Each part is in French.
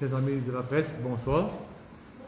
Chers amis de la presse, bonsoir.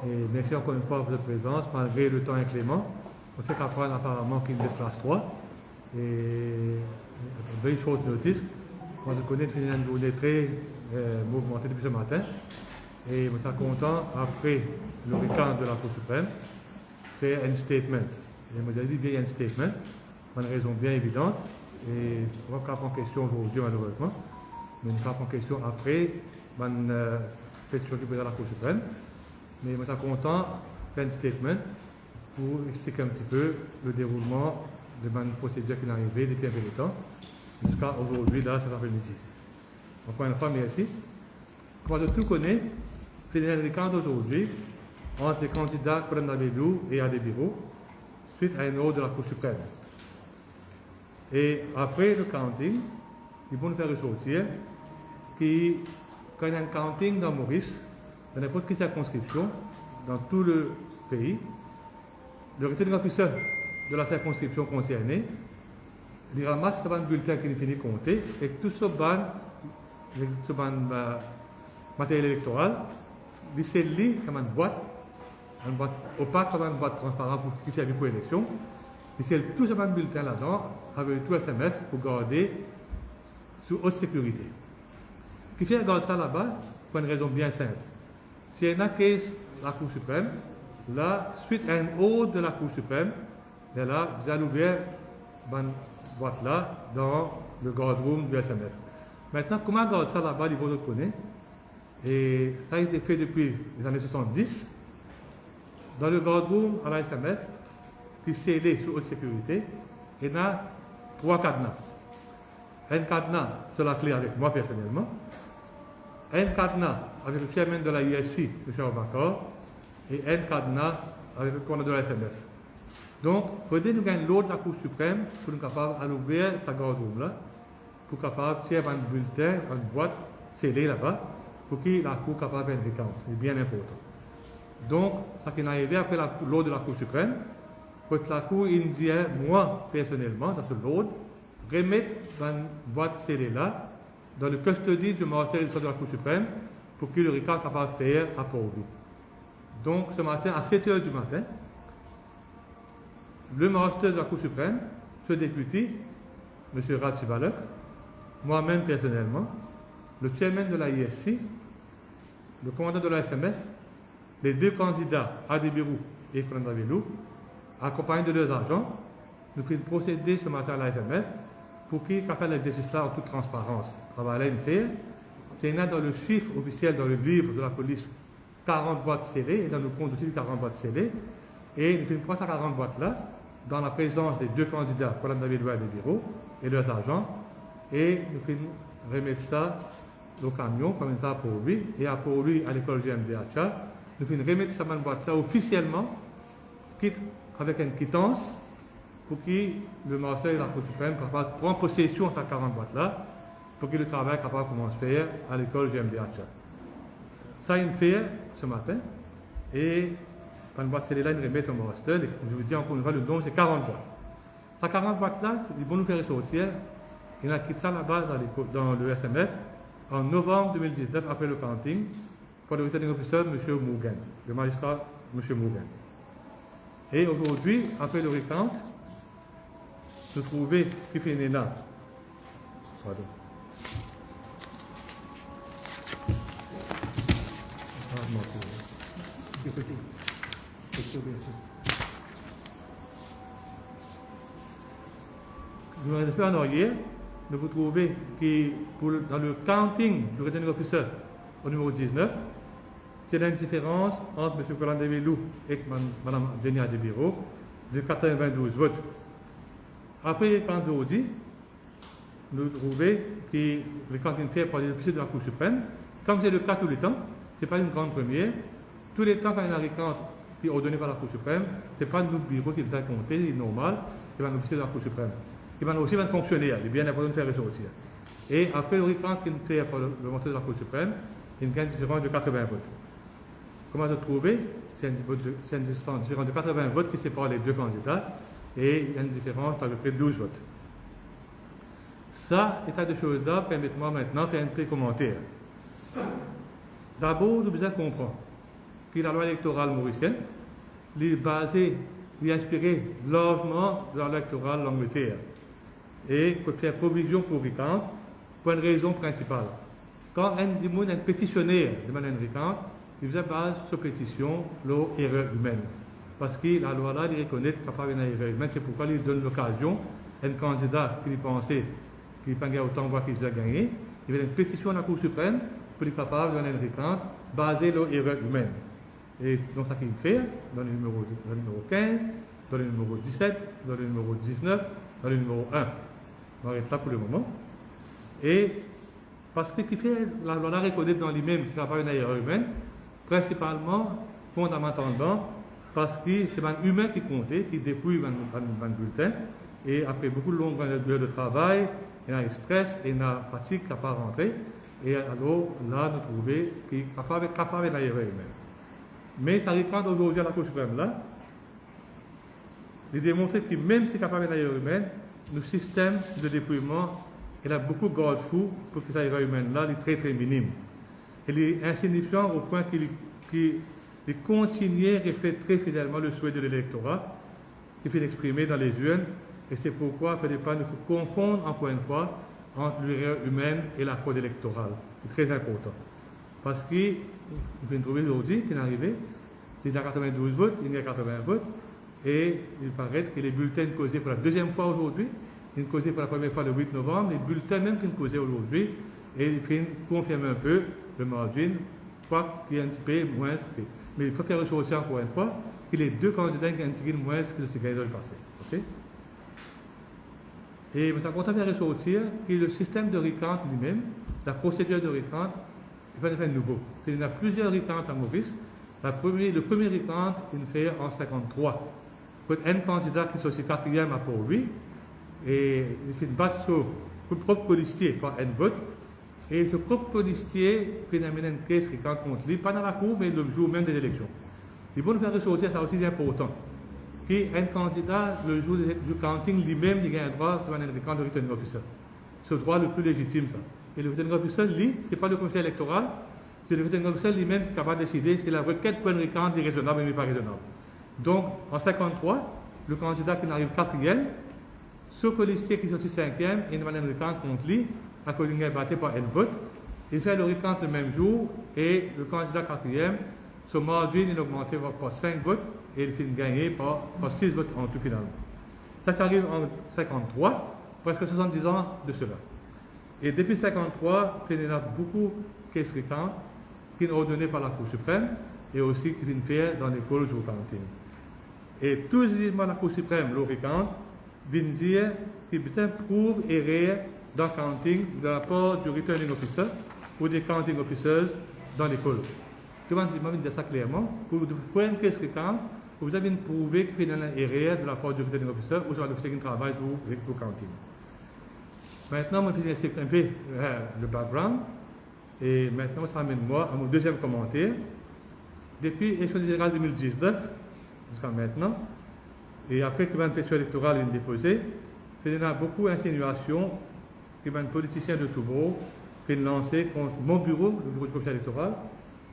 Et merci encore une fois pour votre présence, malgré le temps inclément. On sait qu'apprendre apparemment qu'il est classe 3. Et very short notice. Moi, je connais une journée très mouvementée depuis ce matin. Et je suis content, après le recant de la Cour suprême, faire un statement. Et je me dis bien un statement, pour une raison bien évidente. Et on va pas prendre question aujourd'hui, malheureusement. Mais on va prendre question après. Fait s'occuper de la Cour suprême, mais je suis content de faire un statement pour expliquer un petit peu le déroulement de ma procédure qui est arrivée depuis un peu de temps jusqu'à aujourd'hui, là, cet après-midi. Encore une fois, merci. Moi, je tout connais, c'est le recant d'aujourd'hui entre les candidats Colin Davidou et Adebiro suite à un ordre de la Cour suprême. Et après le counting, ils vont nous faire ressortir qui quand il y a un counting dans Maurice, dans n'importe quelle circonscription, dans tout le pays, le returning officer de la circonscription concernée, il ramasse le bulletin qui est fini de compter et tout ce matériel électoral, il scelle comme une boîte opaque, comme une boîte transparente qui sert pour l'élection. Il scelle tout ce bulletin là-dedans avec tout SMF pour garder sous haute sécurité. Ce qui fait regarder ça là-bas, pour une raison bien simple. Si il y a un case la Cour suprême, là, suite à un ordre de la Cour suprême, là, vous allez ouvrir cette boîte-là dans le guard-room du SMF. Maintenant, comment garder ça là-bas, les autres connaissent. Et ça a été fait depuis les années 70. Dans le guard-room à la SMF, qui est scellé sous haute sécurité, il y a 3 cadenas. Un cadenas sur la clé avec moi personnellement. Un cadenas avec le chairman de la ISC, M. Abakar, et un cadenas avec le commandant de la SMF. Donc, il faudrait nous gagner l'ordre de la Cour suprême pour nous capables d'ouvrir sa garde-room là, pour capable tirer un bulletin, une boîte scellée là-bas, pour que la Cour capable de faire une récompense. C'est bien important. Donc, ça qui est arrivé après l'ordre de la Cour suprême, pour que la Cour indienne, moi personnellement, dans ce l'ordre, remettre une boîte scellée là, dans le custody du magistrat de la Cour suprême pour que le RICA soit capable de faire rapport au but. Donc, ce matin, à 7 h du matin, le magistrat de la Cour suprême, ce député, M. Ratsivalek, moi-même personnellement, le chairman de la ISC, le commandant de la SMF, les deux candidats, Adebiro et Colin Davidou, accompagnés de leurs agents, nous faisons procéder ce matin à la SMF pour qu'ils fassent l'exercice là en toute transparence. Travailler une faire. C'est dans le chiffre officiel dans le livre de la police 40 boîtes scellées et dans le compte aussi 40 boîtes scellées. Et nous faisons ces 40 boîtes là dans la présence des deux candidats, Colin Davidou et des bureaux et leurs agents. Et nous faisons remettre ça au camion comme ça pour lui et pour lui à l'école GMDH. Nous faisons remettre cette boîte là officiellement avec une quittance pour que le magistrat de la Cour suprême prenne possession de ces 40 boîtes-là, pour que le travail capable commence à faire à l'école GMDH. Ça, il fait ce matin, et quand une boîte celle-là, il remet au magistrat, je vous dis encore une fois, le don, c'est 40 boîtes. Ces 40 boîtes-là, ils vont nous faire ressortir, il a quitté ça là-bas dans le SMF, en novembre 2019, après le counting, pour le returning officer, M. Morgan, le magistrat M. Morgan. Et aujourd'hui, après le recount, se trouver qui fait là. Pardon. Nous avons fait en arrière, nous vous trouvez que dans le counting du returning officer au numéro 19, c'est une différence entre M. Colin Davidou et Mme Jenny Adebiro de 92 votes. Après, quand aujourd'hui, nous trouvons que les cantines fait par les officiers de la Cour suprême, comme c'est le cas tous les temps, ce n'est pas une grande première. Tous les temps, quand il y a un récant qui est ordonné par la Cour suprême, ce n'est pas notre bureau qui va compter, c'est normal, c'est un officier de la Cour suprême. Il va aussi un fonctionnaire, il est bien important de faire ressortir. Et après le récant qui est fait par le magistrat de la Cour suprême, il y a une différence de 80 votes. Comment se trouver? C'est une différence de 80 votes qui sépare les deux candidats. Et il y a une différence à peu près 12 votes. Ça, état de choses-là, permettez-moi maintenant de faire un petit commentaire. D'abord, nous devons comprendre que la loi électorale mauricienne est basée, est inspirée largement de la loi électorale de l'Angleterre et peut faire provision pour RICANT pour une raison principale. Quand un pétitionnaire demande un RICANT, il se base sur pétition l'erreur humaine. Parce que la loi là, il reconnaît qu'il n'y a pas une erreur humaine, c'est pourquoi il donne l'occasion à un candidat qui pensait qu'il n'y a pas autant de voix qu'il a gagné, il y a une pétition à la Cour suprême pour être capable de donner un RICANT basé sur l'erreur humaine. Et donc, ça qu'il fait, dans le numéro 15, dans le numéro 17, dans le numéro 19, dans le numéro 1. On arrête là pour le moment. Et parce que qui fait, la loi reconnaît dans lui-même qu'il n'y a pas une erreur humaine, principalement, fondamentalement, parce que c'est un humain qui comptait, qui dépouille un bulletin, et après beaucoup de longues heures de travail, il y a un stress, et il y a une fatigue qui n'a pas rentré, et alors là, nous trouvons qu'il est capable d'une erreur humaine. Mais ça arrive quand aujourd'hui à la Cour suprême là, il démontre que même si capable d'une erreur humaine, le système de dépouillement, il a beaucoup de garde-fous pour que cette erreur humaine-là est très très minime. Il est insignifiant au point qu'il continue à refléter très fidèlement le souhait de l'électorat, qui fait l'exprimer dans les urnes, et c'est pourquoi il ne faut pas nous confondre encore une fois entre l'erreur humaine et la fraude électorale. C'est très important. Parce que, vous pouvez trouver aujourd'hui qu'il est arrivé, il y a 92 votes, il y a 80 votes, et il paraît que les bulletins causés pour la deuxième fois aujourd'hui, ils causés pour la première fois le 8 novembre, les bulletins même qu'ils causés aujourd'hui, et ils confirment un peu le margin, quoi qu'il y ait un petit peu moins. Mais il faut faire ressortir encore une fois que les deux candidats qui ont un petit peu moins que ce qu'ils ont passé. Okay? Et nous sommes contents de ressortir que le système de RICANT lui-même, la procédure de RICANT, il va faire nouveau. Il y a plusieurs RICANT à Maurice. Le premier RICANT, il fait en 53. Pour un candidat qui est aussi quatrième à pour lui, et il fait une battre sur le propre colistier par un vote, et ce propre colistier fait une caisse RICANT contre lui, pas dans la cour, mais le jour même des élections. Il faut nous faire ressortir, ça aussi important, qu'un candidat, le jour du counting, lui-même, il a un droit de faire un RICANT de returning officer. C'est le droit le plus légitime, ça. Et le returning officer, lui, ce n'est pas le commissaire électoral, c'est le returning officer lui-même qui est capable de décider si la requête pour un RICANT est raisonnable ou pas raisonnable. Donc, en 53, le candidat qui arrive quatrième, ce colistier qui est sorti cinquième, il demande un RICANT contre lui, à cause d'une battu par un vote. Il fait le RICANT le même jour, et le candidat quatrième, son margin est augmenté par 5 votes, et il finit gagné par 6 votes en tout finalement. Ça arrive en 53, presque 70 ans de cela. Et depuis 53, il y a beaucoup de caisses RICANT qui sont ordonnées par la Cour suprême, et aussi qui viennent faire dans l'école jour counting. Et tout la Cour suprême, le RICANT, vient dire qu'il prouve erreur dans le counting de la part du returning officer ou des counting officers dans l'école. Je vais dire ça clairement. Pour faire une caisse RICANT, vous avez prouvé qu'il y a une erreur de la part du returning officer ou sur l'officier qui travaille pour le counting. Maintenant, je vais finir un peu le background. Et maintenant, ça amène moi à mon deuxième commentaire. Depuis l'élection générale 2019, jusqu'à maintenant, et après que une pétition électorale est déposée, il y a beaucoup d'insinuations que un politicien de Toubro qui lancé contre mon bureau, le bureau du commissaire électoral,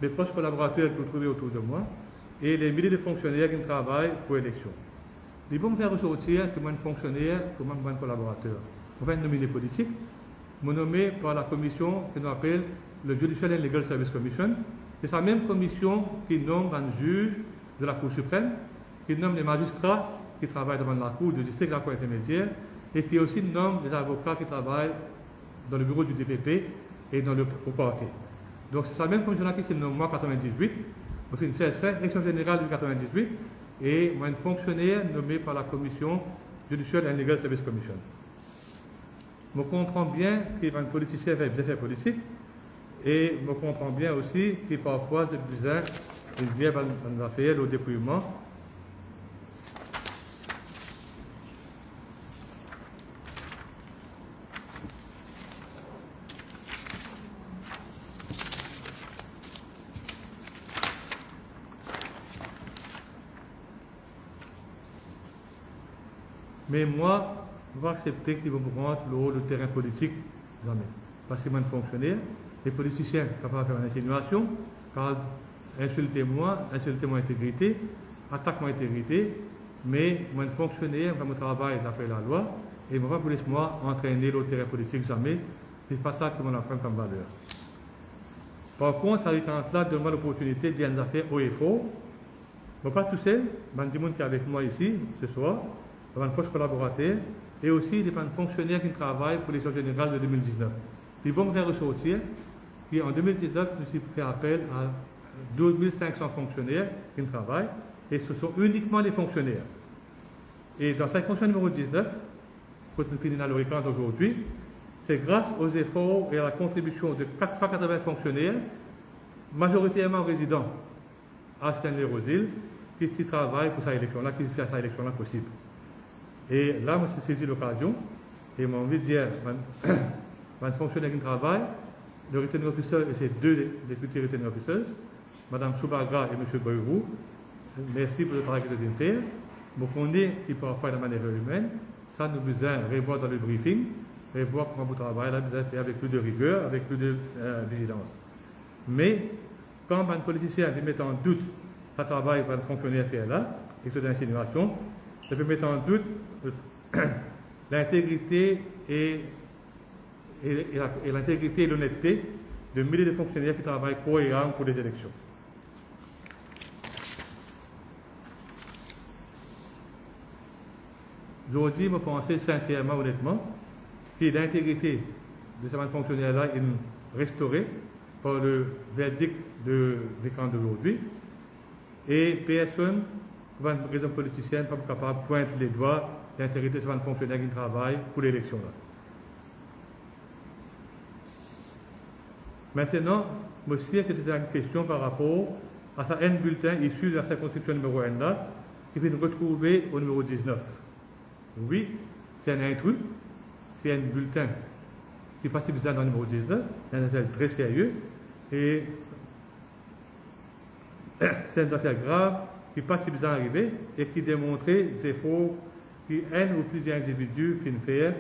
mes proches collaborateurs que vous trouvez autour de moi, et les milliers de fonctionnaires qui travaillent pour l'élection. Ils vont me faire ressortir que moi, un fonctionnaire, comme un collaborateur. On va être nominé politique, nommé par la commission que nous appelle le Judicial and Legal Service Commission. C'est sa même commission qui nomme un juge de la Cour suprême, qui nomme les magistrats qui travaillent devant la Cour du district de la Cour intermédiaire, et qui aussi nomme les avocats qui travaillent dans le bureau du DPP et dans le parquet. Donc c'est sa même commission qui s'est nommée en 98, donc c'est une élection générale de 98, et moi un fonctionnaire nommé par la commission Judicial and Legal Service Commission. Je comprends bien qu'il y a un politicien fait des affaires politiques, et je comprends bien aussi que parfois c'est bizarre, il vient dans affaires au dépouillement. Mais moi, je vais accepter qu'ils vont me rendre le terrain politique jamais. Parce que moi, je fonctionnaire, les politiciens sont capables de faire une insinuation, car insultez-moi mon intégrité, attaque mon intégrité, mais mon fonctionnaire, mon travail d'après la loi, et ne va pas laisser-moi entraîner l'autre terrain politique jamais. C'est pas ça que mon apprend comme valeur. Par contre, avec là, donne-moi l'opportunité de dire une affaire haut et fort. Je ne suis pas tout seul, il y a des gens qui sont avec moi ici ce soir, il y a un proche collaborateur, et aussi il y a un fonctionnaire qui travaille pour l'élection générale de 2019. Ils vont me ressortir, puis en 2019, je suis fait appel à 12 500 fonctionnaires qui travaillent, et ce sont uniquement les fonctionnaires. Et dans cette fonction numéro 19, pour nous finir dans le record aujourd'hui, c'est grâce aux efforts et à la contribution de 480 fonctionnaires, majoritairement résidents à Stanley-Rosil, qui travaillent pour cette élection-là, qui fait cette élection-là possible. Et là, je me suis saisi l'occasion, et j'ai envie de dire, un fonctionnaire qui travaille, le returning officer et ses deux députés returning officers, Mme Soubagra et M. Boyrou, merci pour le travail que vous avez fait. Je connais qu'il peut faire de manière humaine, ça nous besoin de revoir dans le briefing, revoir comment vous travaillez, là, vous avez fait avec plus de rigueur, avec plus de vigilance. Mais, quand un politicien veut mettre en doute le travail que un fonctionnaire fait là, et c'est d'insinuation, ça peut mettre en doute l'intégrité et l'intégrité et l'honnêteté de milliers de fonctionnaires qui travaillent cohérents pour les élections. Aujourd'hui, je pense sincèrement, honnêtement, que l'intégrité de ces fonctionnaires-là est restaurée par le verdict des camps d'aujourd'hui. Et personne, pour une raison politicienne, n'est pas capable de pointer les doigts l'intégrité de ces fonctionnaires qui travaillent pour l'élection-là. Maintenant, je sais que c'est une question par rapport à ça, un bulletin issu de la circonscription numéro 1 là, qui peut nous retrouver au numéro 19. Oui, c'est un intrus, c'est un bulletin qui participe dans le numéro 19, c'est un affaire très sérieux, et c'est une affaire grave qui participe à arriver et qui démontrait des efforts qu'un ou plusieurs individus viennent faire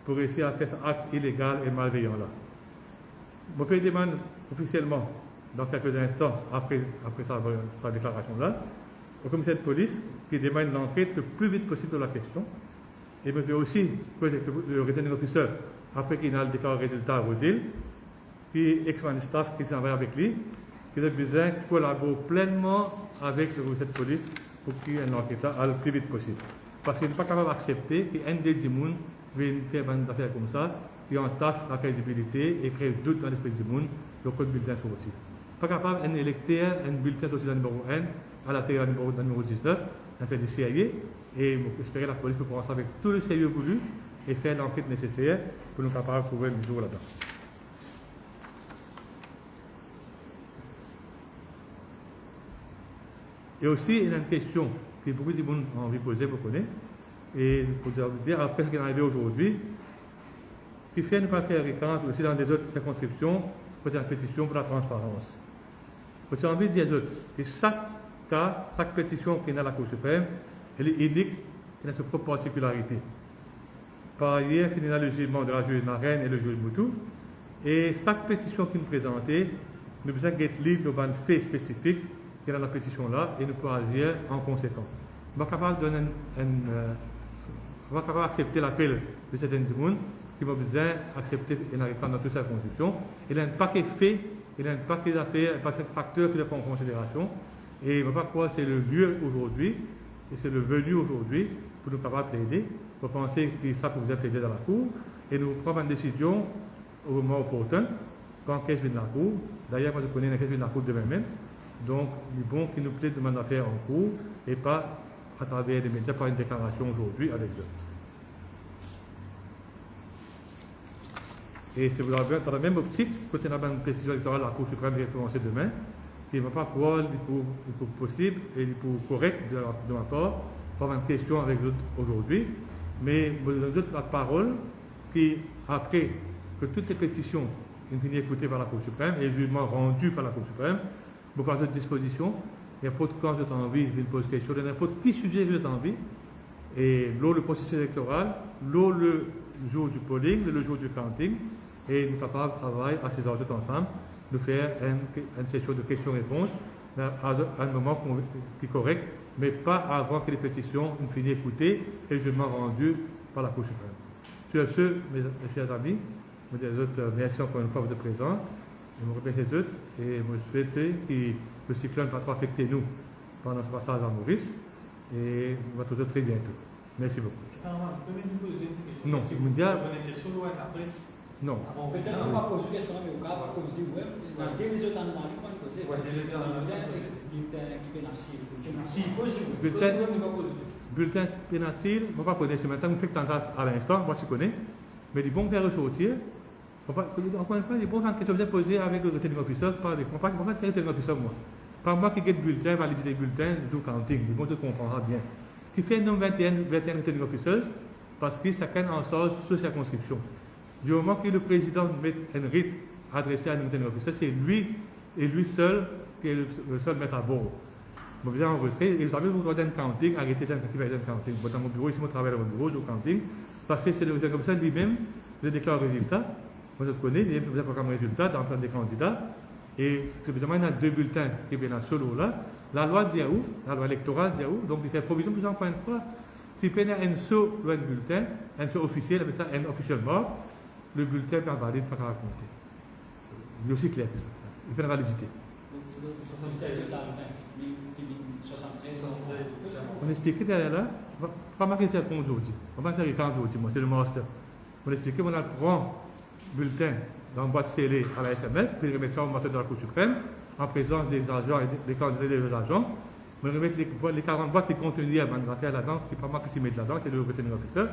pour réussir à faire cet acte illégal et malveillant là. Je peux demander officiellement, dans quelques instants, après sa déclaration-là, au commissaire de police qui demande l'enquête le plus vite possible de la question. Et je peux aussi que le returning officer, après qu'il a déclaré le résultat à Rosil, qui ex-man staff qui s'envoie avec lui, qui a besoin de collaborer pleinement avec le commissaire de police pour qu'il y ait une enquête là le plus vite possible. Parce qu'il n'est pas capable d'accepter qu'un des gens vienne faire une affaire comme ça, qui entache la crédibilité et crée doute dans l'esprit du monde, le code bulletin sur aussi. Pas capable un électeur, un bulletin aussi dans le numéro 1, à la télé numéro 19, on fait des sérieux, et j'espère que la police peut prendre ça avec tout le sérieux voulu et faire l'enquête nécessaire pour nous capables de trouver le jour là-dedans. Et aussi, il y a une question que beaucoup de monde ont envie de poser, vous connaissez, et pour dire, après ce qui est arrivé aujourd'hui, qui fait ne pas faire référence aussi dans des autres circonscriptions pour une pétition pour la transparence. J'ai envie de dire que chaque cas, chaque pétition qui est dans la Cour suprême, elle est unique, elle a sa propre particularité. Par ailleurs, il y a le jugement de la juge Marraine et le juge Moutou, et chaque pétition qui nous présentée, nous besoin d'être libre de faits spécifiques qui est dans la pétition là, et nous pouvons agir en conséquence. Nous sommes capables d'accepter l'appel de certains gens qui vont besoin d'accepter et n'arrive pas dans toute sa constitution. Il y a un paquet de faits, il y a un paquet d'affaires, un paquet de facteurs qui les prennent en considération. Et je ne sais pas quoi, c'est le lieu aujourd'hui, et c'est le venu aujourd'hui pour nous capables de plaider, pour penser que ça peut vous plaider dans la cour, et nous prendre une décision au moment opportun, quand qu'est-ce vient de la cour. D'ailleurs, moi je connais qu'est-ce vient de la cour demain même. Donc, il est bon qu'il nous plaide de demander d'affaires en cours, et pas à travers les médias par une déclaration aujourd'hui avec eux. Et c'est dans la même optique, quand on a une décision électorale à la Cour suprême qui va commencer demain, qui ne va pas croire qu'il est possible et il est correct de ma part, pas une question avec vous aujourd'hui, mais je vous donne la parole qui, après que toutes les pétitions ont fini écoutées par la Cour suprême et les jugements rendus par la Cour suprême, vous parlez de disposition, il y a pas de quand vous êtes envie, je pose question, il y a n'importe quel sujet que vous êtes envie, et l'eau le processus électoral, l'eau le jour du polling, le jour du counting, et nous sommes capables de travailler à ces enjeux ensemble de faire une session de questions-réponses à un moment qui est correct, mais pas avant que les pétitions aient fini écoutées et le jugement rendu par la Cour suprême. Sur ce, mes chers amis, merci encore une fois de votre présence. Je vous remercie les autres et je souhaite que le cyclone ne va pas affecter nous pendant ce passage à Maurice et on va se retrouver très bientôt. Merci beaucoup. Non, est-ce que vous avez une question de la presse? Non. Peut-être qu'on va poser une question, mais au cas à cause du web, dans les autres animaux, on va poser bulletin pénacile, je ne vais pas connaître ce matin, vous faites tendance à l'instant, moi je connais, mais les bons faire ressortir, encore une fois, les bons questions que vous posées avec le returning officer, pas des compagnies, moi c'est le returning officer, moi. Pas moi qui get bulletin, valider les bulletins, du counting, les bons te comprendra bien. Qui fait nombre 21 returning officers, parce que chacun en sort sur circonscription. Du moment que le président met un rite adressé à un returning officer, c'est lui et lui seul qui est le seul maître à bord. Vous avez enregistré, et vous avez vous un counting, arrêtez d'un counting. Dans mon bureau, ici, je travaille dans mon bureau, je counting, parce que c'est le returning officer lui-même, le déclare le résultat. Moi, je connais, il y a un programme résultat dans le plan des candidats, et évidemment, il y a 2 bulletins qui viennent à solo là. La loi dit où, la loi électorale dit où, donc il fait provision, plus encore une fois, si il y a un saut ou un bulletin, un saut officiel, avec ça, un officiellement, le bulletin est valide, pas à raconter. Il est aussi clair que ça. Il fait la validité. On explique derrière là, pas marquer ça comme aujourd'hui. On va faire le temps aujourd'hui, moi, c'est le master. On explique qu'on a prend bulletin dans une boîte scellée à la SMS, puis remettre ça au master de la Cour suprême, en présence des agents et des candidats et des agents. On remet les 40 boîtes qui contiennent là-dedans, qui n'est pas moi qui s'y met là-dedans, c'est le retenir officer.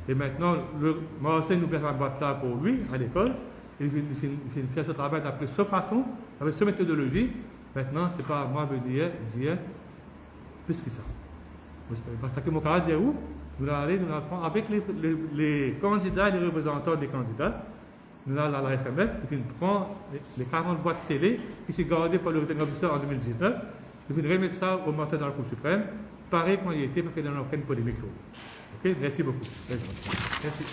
Et maintenant, le master nous met la boîte là pour lui, à l'école. Il fait ce travail d'après cette façon, avec cette méthodologie. Maintenant, ce n'est pas à moi de dire plus que ça. Parce que mon cas, dit où nous allons aller, nous allons avec les candidats et les représentants des candidats. Nous allons à la SMS, qui prend les 40 boîtes scellées qui sont gardées par le retenir officer en 2019. Nous allons remettre ça au matin dans la Cour suprême, pareil qu'on y était, parce qu'il n'y a aucune polémique. Ok, merci beaucoup. Merci.